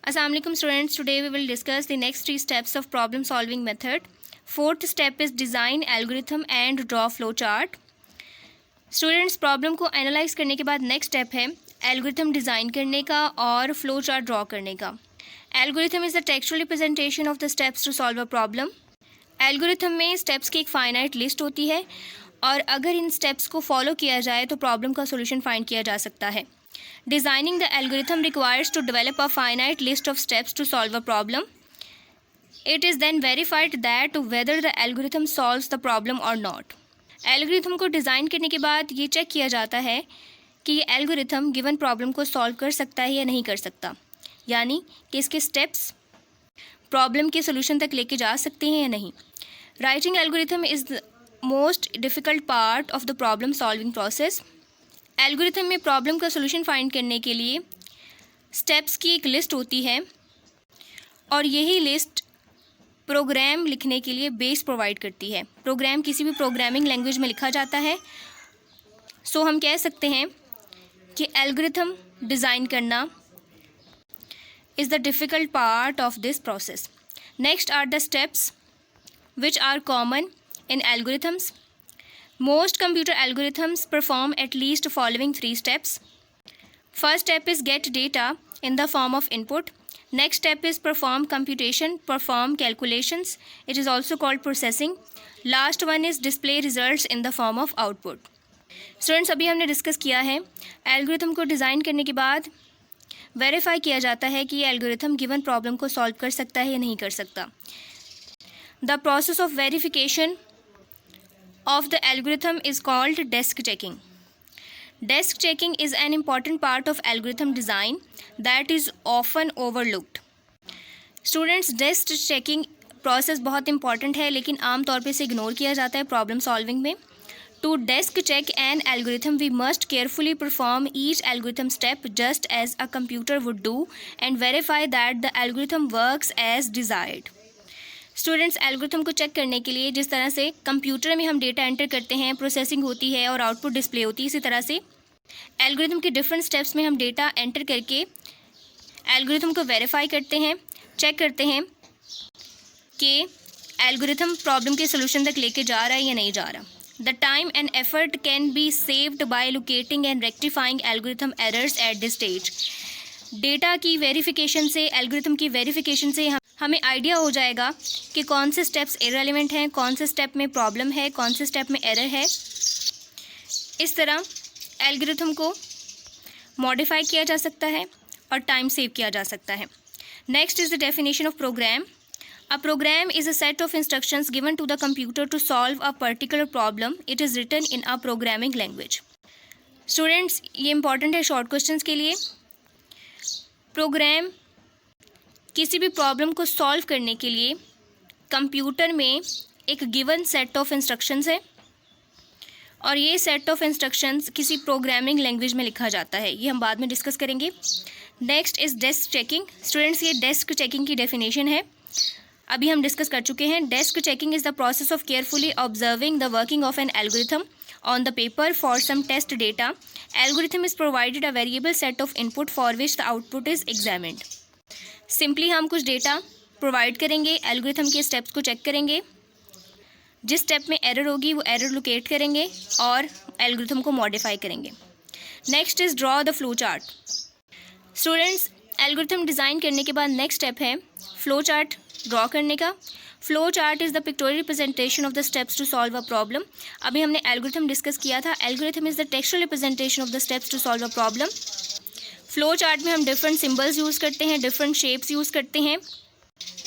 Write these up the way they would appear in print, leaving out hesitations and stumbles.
Assalamu alaikum students. Today we will discuss the next 3 steps of problem solving method. Fourth step is design algorithm and draw flow chart. Students, problem को analyse करने के बाद next step है algorithm design करने का और flow chart draw करने का. Algorithm is the textual representation of the steps to solve a problem. Algorithm में स्टेप्स की एक फाइनाइट लिस्ट होती है और अगर इन स्टेप्स को फॉलो किया जाए तो प्रॉब्लम का सोल्यूशन फाइंड किया जा सकता है. Designing the algorithm requires to develop a finite list of steps to solve a problem. It is then verified that whether the algorithm solves the problem or not. Algorithm को design करने के बाद ये check किया जाता है कि ये एल्गोरिथम गिवन प्रॉब्लम को सॉल्व कर सकता है या नहीं कर सकता, यानी कि इसके स्टेप्स प्रॉब्लम के सोल्यूशन तक लेके जा सकते हैं या नहीं. Writing algorithm is the most difficult part of the problem solving process. Algorithm में प्रॉब्लम का सोल्यूशन फाइंड करने के लिए स्टेप्स की एक लिस्ट होती है और यही लिस्ट प्रोग्राम लिखने के लिए बेस प्रोवाइड करती है. प्रोग्राम किसी भी प्रोग्रामिंग लैंग्वेज में लिखा जाता है. सो हम कह सकते हैं कि एल्गोरिथम डिज़ाइन करना is the difficult part of this process. Next are the steps which are common in algorithms. Most computer algorithms perform at least following 3 steps. First step is get data in the form of input. Next step is perform computation, perform calculations. It is also called processing. Last one is display results in the form of output. Students, अभी हमने discuss किया है algorithm को design करने के बाद verify किया जाता है कि ये एल्गोरिथम गिवन प्रॉब्लम को सॉल्व कर सकता है या नहीं कर सकता. The process of verification of the algorithm is called desk checking. Desk checking is an important part of algorithm design that is often overlooked. Students, desk checking process बहुत important है लेकिन आम तौर पे इसे इग्नोर किया जाता है प्रॉब्लम सॉल्विंग में. To desk check an algorithm we must carefully perform each algorithm step just as a computer would do and verify that the algorithm works as desired. Students, algorithm को check करने के लिए जिस तरह से computer में हम डेटा एंटर करते हैं, प्रोसेसिंग होती है और आउटपुट डिस्प्ले होती है, इसी तरह से एल्गोरिथम के डिफरेंट स्टेप्स में हम डेटा एंटर करके एल्गोरिथम को वेरीफाई करते हैं, चेक करते हैं कि एल्गोरिथम प्रॉब्लम के सोल्यूशन तक लेके जा रहा है या नहीं जा रहा. The time and effort can be saved by locating and rectifying algorithm errors at this stage. Data की वेरिफिकेशन से, एल्गोरिथम की वेरिफिकेशन से हमें आइडिया हो जाएगा कि कौन से स्टेप्स इररिलेवेंट हैं, कौन से स्टेप में प्रॉब्लम है, कौन से स्टेप में एरर है. इस तरह एल्गोरिथम को मॉडिफाई किया जा सकता है और टाइम सेव किया जा सकता है. Next is the definition of program. A program is a set of instructions given to the computer to solve a particular problem. It is written in a programming language. Students, ये important है short questions के लिए. Programme किसी भी problem को solve करने के लिए कंप्यूटर में एक गिवन सेट ऑफ इंस्ट्रक्शंस है और ये सेट ऑफ इंस्ट्रक्शंस किसी प्रोग्रामिंग लैंग्वेज में लिखा जाता है. ये हम बाद में डिस्कस करेंगे. Next is desk checking. Students, ये डेस्क चेकिंग की डेफिनेशन है, अभी हम डिस्कस कर चुके हैं. Desk checking is the process of carefully observing the working of an algorithm on the paper for some test data. Algorithm is provided a variable set of input for which the output is examined. Simply हम कुछ data provide करेंगे, algorithm के steps को check करेंगे, जिस step में error होगी वो एरर लोकेट करेंगे और एल्गोरिथम को मॉडिफाई करेंगे. Next is draw the flow chart. Students, algorithm design करने के बाद नेक्स्ट स्टेप है फ्लो चार्ट ड्रॉ करने का. Flow chart is the pictorial representation of the steps to solve a problem. अभी हमने एल्गोरिथम डिस्कस किया था. Algorithm is the textual representation of the steps to solve a problem. Flow chart में हम different symbols use करते हैं, different shapes use करते हैं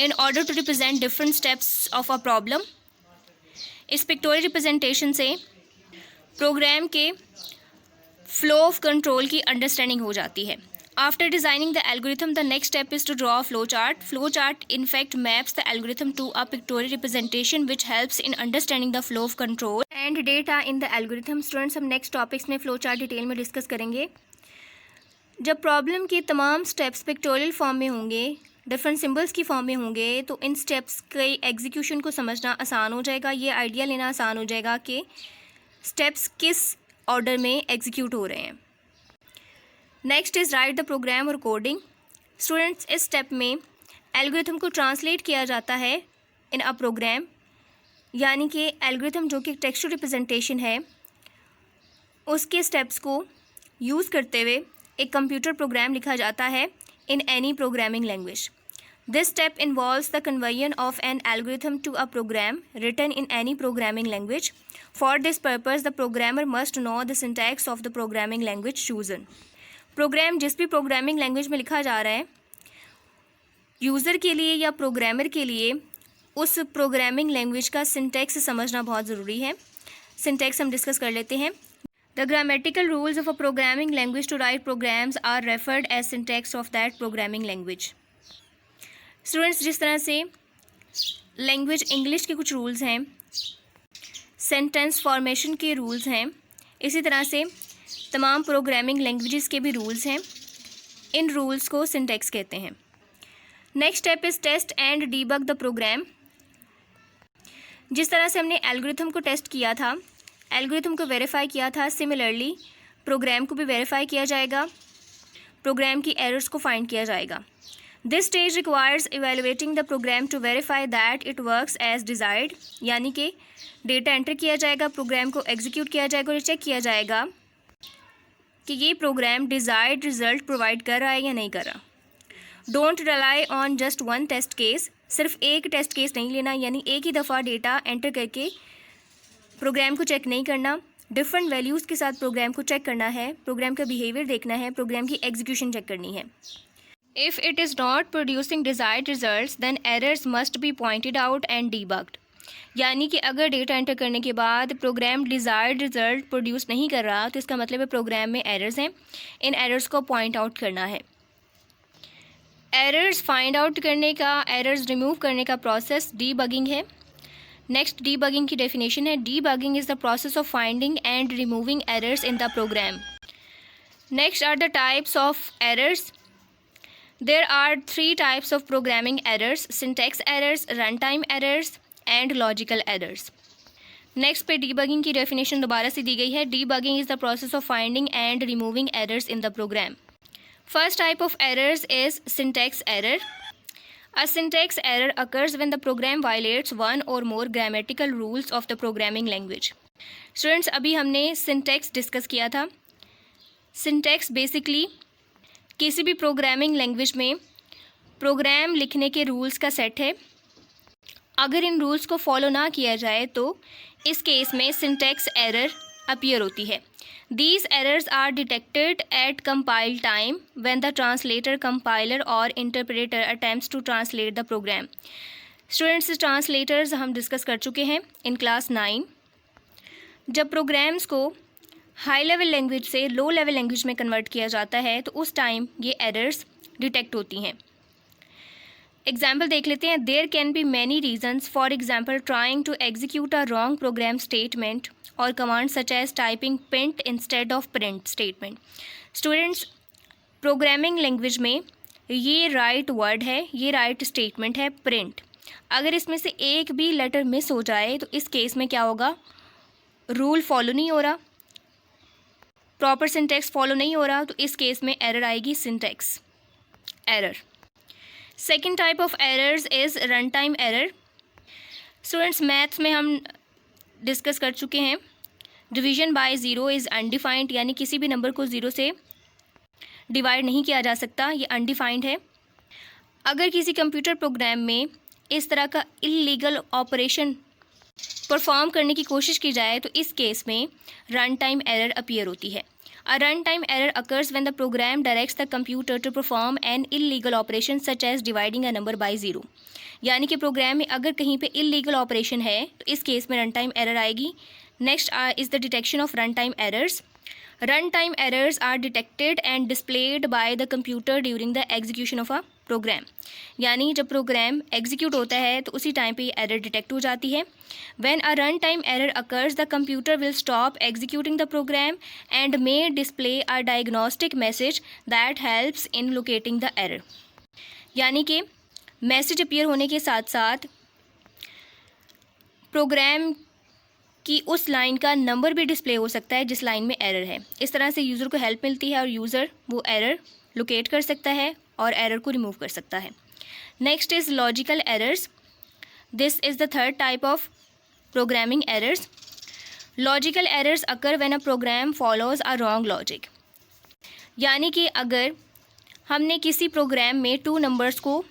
in order to represent different steps of a problem. इस pictorial representation से program के flow of control की अंडरस्टैंडिंग हो जाती है. After designing the algorithm, the next step is to draw a flowchart. Flowchart in fact maps the algorithm to a pictorial representation which helps in understanding the flow of control and data in the algorithm. Students, हम next topics में flowchart detail में discuss करेंगे. जब problem के तमाम steps pictorial form में होंगे, different symbols की फॉर्म में होंगे, तो इन स्टेप्स के एग्जीक्यूशन को समझना आसान हो जाएगा. ये आइडिया लेना आसान हो जाएगा कि स्टेप्स किस ऑर्डर में एग्जीक्यूट हो रहे हैं. Next is write the program और कोडिंग. स्टूडेंट्स, इस स्टेप में एल्गोरिथम को ट्रांसलेट किया जाता है इन अ प्रोग्राम, यानी कि एल्गोरिथम जो कि टेक्स्टुअल रिप्रेजेंटेशन है उसके स्टेप्स को यूज़ करते हुए एक कंप्यूटर प्रोग्राम लिखा जाता है in any programming language. This step involves the conversion of an algorithm to a program written in any programming language. For this purpose the programmer must know the syntax of the programming language chosen. Program जिस भी programming language में लिखा जा रहा है, user के लिए या प्रोग्रामर के लिए उस प्रोग्रामिंग लैंग्वेज का सिंटैक्स समझना बहुत ज़रूरी है। सिंटैक्स हम डिस्कस कर लेते हैं। The grammatical rules of a programming language to write programs are referred as syntax of that programming language. Students, जिस तरह से लैंग्वेज इंग्लिश के कुछ रूल्स हैं, सेंटेंस फॉर्मेशन के रूल्स हैं, इसी तरह से तमाम प्रोग्रामिंग लैंग्वेजेस के भी रूल्स हैं। इन रूल्स को सिंटैक्स कहते हैं। Next step is test and debug the program. जिस तरह से हमने एल्गोरिथम को टेस्ट किया था, एल्गोरिथम को वेरीफाई किया था, सिमिलरली प्रोग्राम को भी वेरीफाई किया जाएगा, प्रोग्राम की एरर्स को फाइंड किया जाएगा। This stage requires evaluating the program to verify that it works as desired, यानी कि डेटा एंटर किया जाएगा, प्रोग्राम को एग्जीक्यूट किया जाएगा और चेक किया जाएगा कि ये प्रोग्राम डिज़ायर्ड रिजल्ट प्रोवाइड कर रहा है या नहीं कर रहा। Don't rely on just one test case. सिर्फ एक टेस्ट केस नहीं लेना, यानी एक ही दफ़ा डेटा एंटर करके प्रोग्राम को चेक नहीं करना। डिफरेंट वैल्यूज़ के साथ प्रोग्राम को चेक करना है, प्रोग्राम का बिहेवियर देखना है, प्रोग्राम की एग्जीक्यूशन चेक करनी है। If it is not producing desired results then errors must be pointed out and debugged, यानी कि अगर डेटा एंटर करने के बाद प्रोग्राम डिज़ायर्ड रिजल्ट प्रोड्यूस नहीं कर रहा तो इसका मतलब है प्रोग्राम में एरर्स हैं। इन एरर्स को पॉइंट आउट करना है। एरर्स फाइंड आउट करने का, एरर्स रिमूव करने का प्रोसेस डीबगिंग है। नेक्स्ट, डीबगिंग की डेफिनेशन है, debugging is the process of finding and removing errors in the program. Next are the types of errors. There are 3 types of programming errors: syntax errors, run time errors and logical errors. Next पे debugging की definition दोबारा से दी गई है। Debugging is the process of finding and removing errors in the program. First type of errors is syntax error. A syntax error occurs when the program violates one or more grammatical rules of the programming language. Students, अभी हमने syntax discuss किया था। syntax basically किसी भी programming language में programme लिखने के rules का सेट है। अगर इन रूल्स को फॉलो ना किया जाए तो इस केस में syntax error अपीयर होती है। These errors are detected at compile time when the translator, compiler or interpreter attempts to translate the program. Students, translators हम डिस्कस कर चुके हैं इन क्लास 9। जब प्रोग्राम्स को हाई लेवल लैंग्वेज से लो लेवल लैंग्वेज में कन्वर्ट किया जाता है तो उस टाइम ये एरर्स डिटेक्ट होती हैं। एग्जाम्पल देख लेते हैं। There can be many reasons, for example trying to execute a wrong program statement or command such as typing print instead of print statement. Students, programming language में ये right word है, ये right statement है print. अगर इसमें से एक भी लेटर मिस हो जाए तो इस केस में क्या होगा, रूल फॉलो नहीं हो रहा, प्रॉपर सिंटैक्स फॉलो नहीं हो रहा, तो इस केस में एरर आएगी, syntax error. Second type of errors is run time error. Students, maths में हम डिस्कस कर चुके हैं। Division by zero is undefined, यानी किसी भी नंबर को ज़ीरो से डिवाइड नहीं किया जा सकता, ये अनडिफाइंड है। अगर किसी कंप्यूटर प्रोग्राम में इस तरह का इलीगल ऑपरेशन परफॉर्म करने की कोशिश की जाए तो इस केस में रन टाइम एरर अपीयर होती है। A runtime error occurs when the program directs the computer to perform an illegal operation such as dividing a number by 0. यानी कि प्रोग्राम में अगर कहीं पे इलीगल ऑपरेशन है तो इस केस में रन टाइम एरर आएगी। Next is the detection of run time errors. Run time errors are detected and displayed by the computer during the execution of a program, यानी जब प्रोग्राम एग्जीक्यूट होता है तो उसी टाइम पे ये एरर डिटेक्ट हो जाती है। When a run time error occurs the computer will stop executing the program and may display a diagnostic message that helps in locating the error, यानी कि मैसेज अपीयर होने के साथ साथ प्रोग्राम की उस लाइन का नंबर भी डिस्प्ले हो सकता है जिस लाइन में एरर है। इस तरह से यूज़र को हेल्प मिलती है और यूज़र वो एरर लोकेट कर सकता है और एरर को रिमूव कर सकता है। Next is logical errors. This is the third type of programming errors. Logical errors occur when a program follows a wrong logic. यानी कि अगर हमने किसी प्रोग्राम में 2 नंबर्स को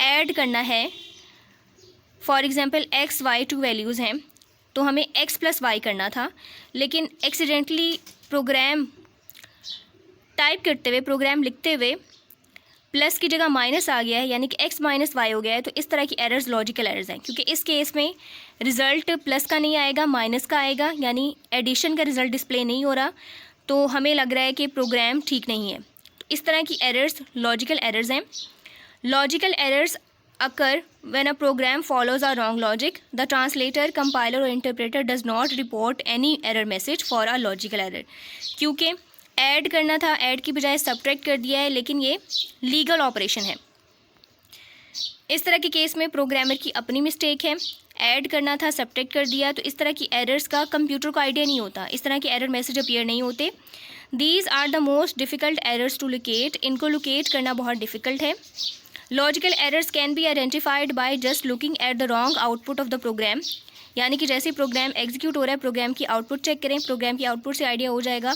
ऐड करना है, for example x y 2 values हैं, तो हमें x + y करना था, लेकिन एक्सीडेंटली प्रोग्राम टाइप करते हुए, प्रोग्राम लिखते हुए प्लस की जगह माइनस आ गया है, यानी कि x - y हो गया है। तो इस तरह की एरर्स लॉजिकल एरर्स हैं, क्योंकि इस केस में रिज़ल्ट प्लस का नहीं आएगा, माइनस का आएगा, यानी एडिशन का रिज़ल्ट डिस्प्ले नहीं हो रहा, तो हमें लग रहा है कि प्रोग्राम ठीक नहीं है। तो इस तरह की एरर्स लॉजिकल एरर्स हैं। Logical errors occur when a program follows a wrong logic, the translator, compiler or interpreter does not report any error message for a logical error। क्योंकि ऐड करना था, ऐड की बजाय सब्ट्रैक्ट कर दिया है, लेकिन ये लीगल ऑपरेशन है। इस तरह के केस में प्रोग्रामर की अपनी मिस्टेक है, ऐड करना था, सब्ट्रैक्ट कर दिया। तो इस तरह की एरर्स का कंप्यूटर को आइडिया नहीं होता, इस तरह के एरर मैसेज अपीयर नहीं होते। These are the most difficult errors to locate. इनको लोकेट करना बहुत डिफ़िकल्ट है। Logical errors can be identified by just looking at the wrong output of the program. यानी कि जैसे प्रोग्राम एग्जीक्यूट हो रहा है, प्रोग्राम की आउटपुट चेक करें, प्रोग्राम की आउटपुट से आइडिया हो जाएगा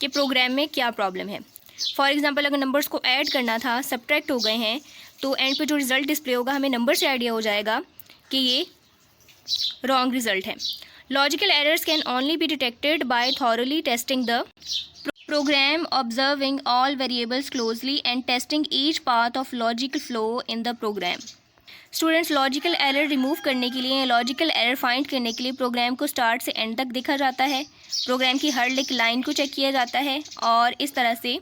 कि प्रोग्राम में क्या प्रॉब्लम है। फॉर एग्जांपल अगर नंबर्स को ऐड करना था, सब्ट्रैक्ट हो गए हैं, तो एंड पे जो रिज़ल्ट डिस्प्ले होगा, हमें नंबर से आइडिया हो जाएगा कि ये रॉन्ग रिज़ल्ट है। Logical errors can only be detected by thoroughly testing the program, observing all variables closely and testing each path of logical flow in the program। Students, logical error remove करने के लिए, logical error find करने के लिए programme को start से and तक देखा जाता है, प्रोग्राम की हर एक लाइन को चेक किया जाता है, और इस तरह से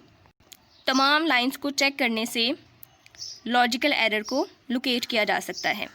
तमाम लाइंस को चेक करने से लॉजिकल एरर को लोकेट किया जा सकता है।